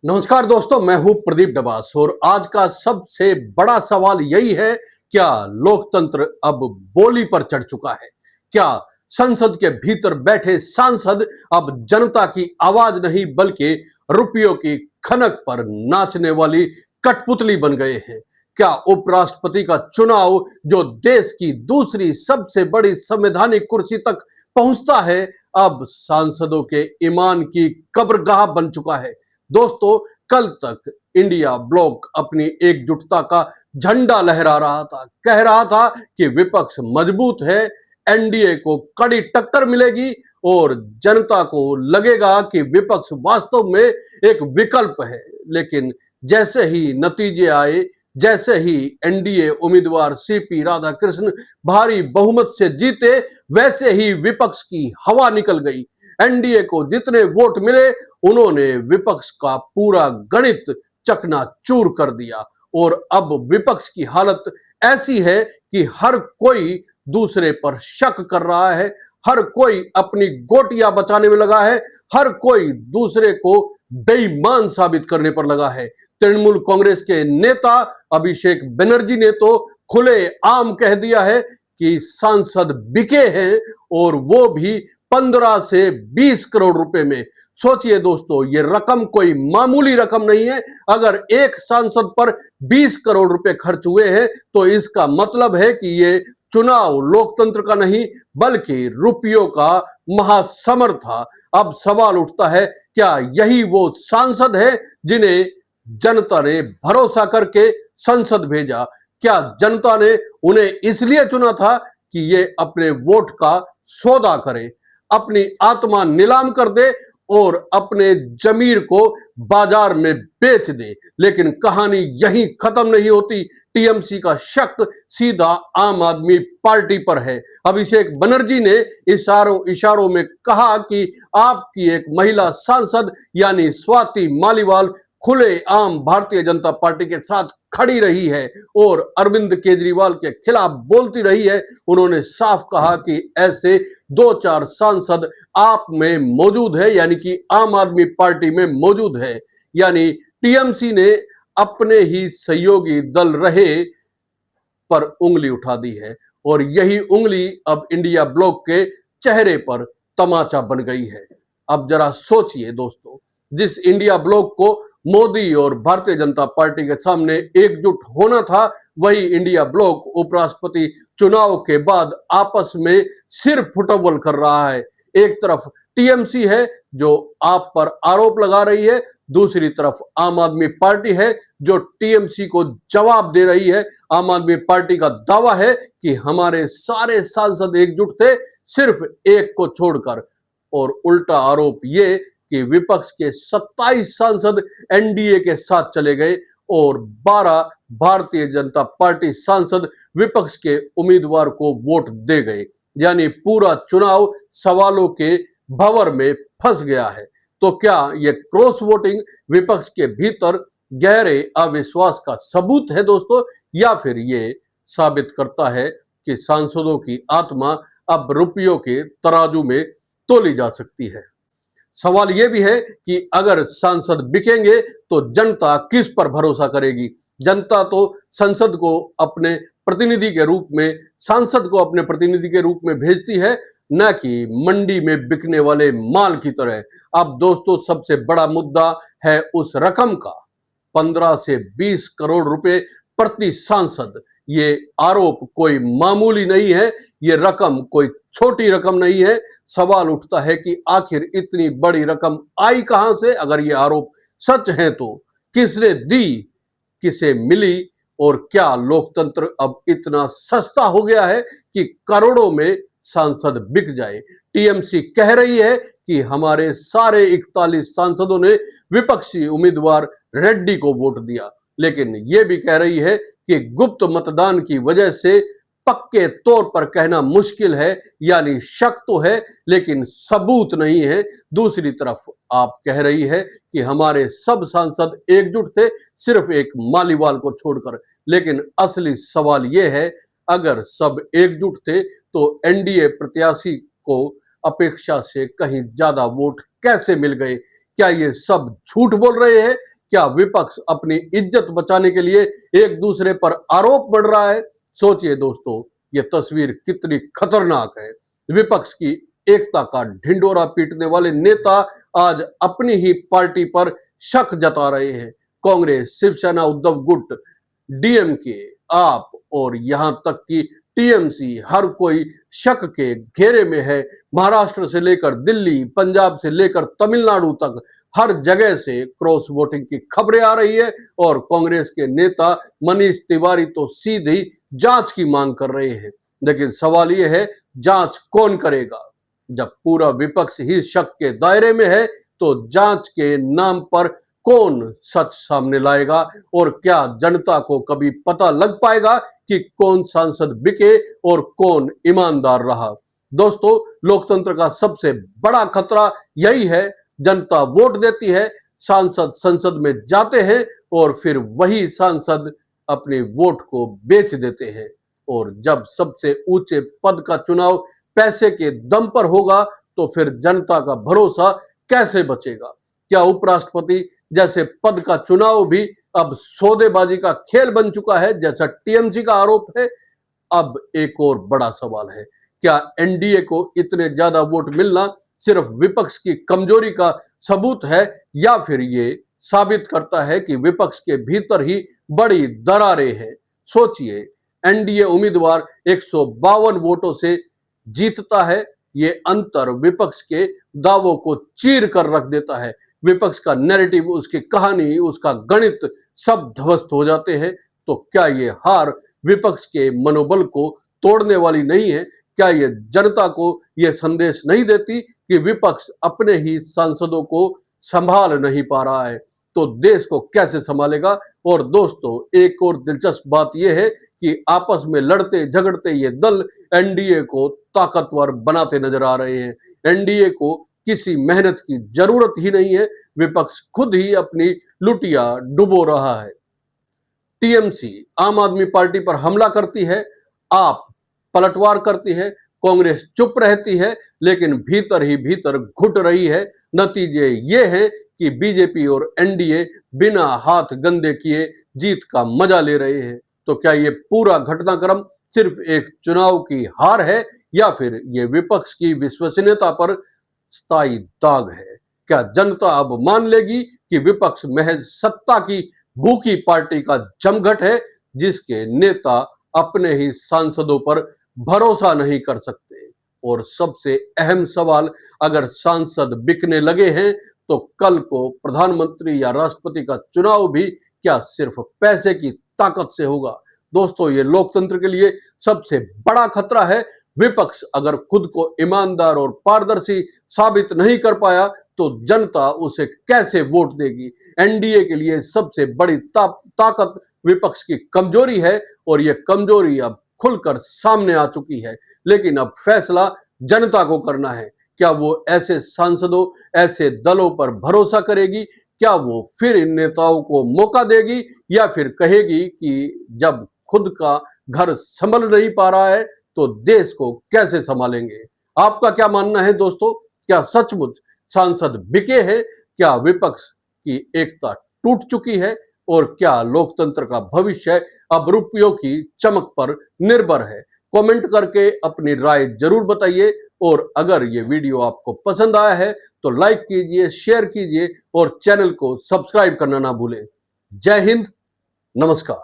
नमस्कार दोस्तों, मैं हूं प्रदीप डबास और आज का सबसे बड़ा सवाल यही है, क्या लोकतंत्र अब बोली पर चढ़ चुका है? क्या संसद के भीतर बैठे सांसद अब जनता की आवाज नहीं बल्कि रुपयों की खनक पर नाचने वाली कठपुतली बन गए हैं? क्या उपराष्ट्रपति का चुनाव, जो देश की दूसरी सबसे बड़ी संवैधानिक कुर्सी तक पहुंचता है, अब सांसदों के ईमान की कब्रगाह बन चुका है? दोस्तों, कल तक इंडिया ब्लॉक अपनी एकजुटता का झंडा लहरा रहा था, कह रहा था कि विपक्ष मजबूत है, एनडीए को कड़ी टक्कर मिलेगी और जनता को लगेगा कि विपक्ष वास्तव में एक विकल्प है। लेकिन जैसे ही नतीजे आए, जैसे ही एनडीए उम्मीदवार सीपी राधाकृष्ण भारी बहुमत से जीते, वैसे ही विपक्ष की हवा निकल गई। एनडीए को जितने वोट मिले, उन्होंने विपक्ष का पूरा गणित चकनाचूर कर दिया और अब विपक्ष की हालत ऐसी है कि हर कोई दूसरे पर शक कर रहा है, हर कोई अपनी गोटियां बचाने में लगा है, हर कोई दूसरे को बेईमान साबित करने पर लगा है। तृणमूल कांग्रेस के नेता अभिषेक बनर्जी ने तो खुले आम कह दिया है कि सांसद बिके हैं, और वो भी 15 से 20 करोड़ रुपए में। सोचिए दोस्तों, ये रकम कोई मामूली रकम नहीं है। अगर एक सांसद पर 20 करोड़ रुपए खर्च हुए हैं तो इसका मतलब है कि ये चुनाव लोकतंत्र का नहीं बल्कि रुपयों का महासमर था। अब सवाल उठता है, क्या यही वो सांसद है जिन्हें जनता ने भरोसा करके संसद भेजा? क्या जनता ने उन्हें इसलिए चुना था कि ये अपने वोट का सौदा करे, अपनी आत्मा नीलाम कर दे और अपने जमीर को बाजार में बेच दे? लेकिन कहानी यहीं खत्म नहीं होती। टीएमसी का शक सीधा आम आदमी पार्टी पर है। अभिषेक बनर्जी ने इशारों इशारों में कहा कि आपकी एक महिला सांसद यानी स्वाति मालीवाल खुले आम भारतीय जनता पार्टी के साथ खड़ी रही है और अरविंद केजरीवाल के खिलाफ बोलती रही है। उन्होंने साफ कहा कि ऐसे दो चार सांसद आप में मौजूद है, यानी कि आम आदमी पार्टी में मौजूद है। यानी टीएमसी ने अपने ही सहयोगी दल रहे पर उंगली उठा दी है और यही उंगली अब इंडिया ब्लॉक के चेहरे पर तमाचा बन गई है। अब जरा सोचिए दोस्तों, जिस इंडिया ब्लॉक को मोदी और भारतीय जनता पार्टी के सामने एकजुट होना था, वही इंडिया ब्लॉक उपराष्ट्रपति चुनाव के बाद आपस में सिर फुटबॉल कर रहा है। एक तरफ टीएमसी है जो आप पर आरोप लगा रही है, दूसरी तरफ आम आदमी पार्टी है जो टीएमसी को जवाब दे रही है। आम आदमी पार्टी का दावा है कि हमारे सारे सांसद एकजुट थे, सिर्फ एक को छोड़कर, और उल्टा आरोप ये कि विपक्ष के 27 सांसद एनडीए के साथ चले गए और 12 भारतीय जनता पार्टी सांसद विपक्ष के उम्मीदवार को वोट दे गए। यानी पूरा चुनाव सवालों के भंवर में फंस गया है। तो क्या यह क्रॉस वोटिंग विपक्ष के भीतर गहरे अविश्वास का सबूत है दोस्तों, या फिर ये साबित करता है कि सांसदों की आत्मा अब रुपयों के तराजू में तोली जा सकती है? सवाल यह भी है कि अगर सांसद बिकेंगे तो जनता किस पर भरोसा करेगी? जनता तो संसद को अपने प्रतिनिधि के रूप में, सांसद को अपने प्रतिनिधि के रूप में भेजती है, न कि मंडी में बिकने वाले माल की तरह। अब दोस्तों, सबसे बड़ा मुद्दा है उस रकम का, 15 से 20 करोड़ रुपए प्रति सांसद। ये आरोप कोई मामूली नहीं है, ये रकम कोई छोटी रकम नहीं है। सवाल उठता है कि आखिर इतनी बड़ी रकम आई कहां से? अगर ये आरोप सच है तो किसने दी, किसे मिली, और क्या लोकतंत्र अब इतना सस्ता हो गया है कि करोड़ों में सांसद बिक जाए? टीएमसी कह रही है कि हमारे सारे 41 सांसदों ने विपक्षी उम्मीदवार रेड्डी को वोट दिया, लेकिन यह भी कह रही है कि गुप्त मतदान की वजह से पक्के तौर पर कहना मुश्किल है, यानी शक तो है लेकिन सबूत नहीं है। दूसरी तरफ आप कह रही है कि हमारे सब सांसद एकजुट थे, सिर्फ एक मालीवाल को छोड़कर। लेकिन असली सवाल यह है, अगर सब एकजुट थे तो एनडीए प्रत्याशी को अपेक्षा से कहीं ज्यादा वोट कैसे मिल गए? क्या ये सब झूठ बोल रहे हैं क्या विपक्ष अपनी इज्जत बचाने के लिए एक दूसरे पर आरोप बढ़ रहा है? सोचिए दोस्तों, ये तस्वीर कितनी खतरनाक है। विपक्ष की एकता का ढिंडोरा पीटने वाले नेता आज अपनी ही पार्टी पर शक जता रहे हैं। कांग्रेस, शिवसेना, उद्धव गुट, डीएमके, आप और यहां तक कि टीएमसी, हर कोई शक के घेरे में है। महाराष्ट्र से लेकर दिल्ली, पंजाब से लेकर तमिलनाडु तक हर जगह से क्रॉस वोटिंग की खबरें आ रही है और कांग्रेस के नेता मनीष तिवारी तो सीधी जांच की मांग कर रहे हैं। लेकिन सवाल यह है, जांच कौन करेगा? जब पूरा विपक्ष ही शक के दायरे में है तो जांच के नाम पर कौन सच सामने लाएगा? और क्या जनता को कभी पता लग पाएगा कि कौन सांसद बिके और कौन ईमानदार रहा? दोस्तों, लोकतंत्र का सबसे बड़ा खतरा यही है। जनता वोट देती है, सांसद संसद में जाते हैं और फिर वही सांसद अपने वोट को बेच देते हैं। और जब सबसे ऊंचे पद का चुनाव पैसे के दम पर होगा तो फिर जनता का भरोसा कैसे बचेगा? क्या उपराष्ट्रपति जैसे पद का चुनाव भी अब सौदेबाजी का खेल बन चुका है, जैसा टीएमसी का आरोप है? अब एक और बड़ा सवाल है, क्या एनडीए को इतने ज्यादा वोट मिलना सिर्फ विपक्ष की कमजोरी का सबूत है, या फिर ये साबित करता है कि विपक्ष के भीतर ही बड़ी दरारें हैं? सोचिए, एनडीए उम्मीदवार 152 वोटों से जीतता है। ये अंतर विपक्ष के दावों को चीर कर रख देता है। विपक्ष का नैरेटिव, उसकी कहानी, उसका गणित सब ध्वस्त हो जाते हैं। तो क्या ये हार विपक्ष के मनोबल को तोड़ने वाली नहीं है? क्या ये जनता को यह संदेश नहीं देती कि विपक्ष अपने ही सांसदों को संभाल नहीं पा रहा है तो देश को कैसे संभालेगा? और दोस्तों, एक और दिलचस्प बात यह है कि आपस में लड़ते झगड़ते ये दल एनडीए को ताकतवर बनाते नजर आ रहे हैं। एनडीए को किसी मेहनत की जरूरत ही नहीं है, विपक्ष खुद ही अपनी लुटिया डुबो रहा है। टीएमसी आम आदमी पार्टी पर हमला करती है, आप पलटवार करती है, कांग्रेस चुप रहती है, लेकिन भीतर ही भीतर घुट रही है। नतीजे ये हैं कि बीजेपी और एनडीए बिना हाथ गंदे किए जीत का मजा ले रहे हैं। तो क्या ये पूरा घटनाक्रम सिर्फ एक चुनाव की हार है, या फिर ये विपक्ष की विश्वसनीयता पर स्थायी दाग है? क्या जनता अब मान लेगी कि विपक्ष महज सत्ता की भूखी पार्टी का जमघट है, जिसके नेता अपने ही सांसदों पर भरोसा नहीं कर सकते? और सबसे अहम सवाल, अगर सांसद बिकने लगे हैं तो कल को प्रधानमंत्री या राष्ट्रपति का चुनाव भी क्या सिर्फ पैसे की ताकत से होगा? दोस्तों, ये लोकतंत्र के लिए सबसे बड़ा खतरा है। विपक्ष अगर खुद को ईमानदार और पारदर्शी साबित नहीं कर पाया तो जनता उसे कैसे वोट देगी? एनडीए के लिए सबसे बड़ी ताकत विपक्ष की कमजोरी है और यह कमजोरी अब खुलकर सामने आ चुकी है। लेकिन अब फैसला जनता को करना है। क्या वो ऐसे सांसदों, ऐसे दलों पर भरोसा करेगी? क्या वो फिर इन नेताओं को मौका देगी, या फिर कहेगी कि जब खुद का घर संभल नहीं पा रहा है तो देश को कैसे संभालेंगे? आपका क्या मानना है दोस्तों? क्या सचमुच सांसद बिके हैं? क्या विपक्ष की एकता टूट चुकी है? और क्या लोकतंत्र का भविष्य अब रुपयों की चमक पर निर्भर है? कमेंट करके अपनी राय जरूर बताइए। और अगर ये वीडियो आपको पसंद आया है तो लाइक कीजिए, शेयर कीजिए और चैनल को सब्सक्राइब करना ना भूलें। जय हिंद, नमस्कार।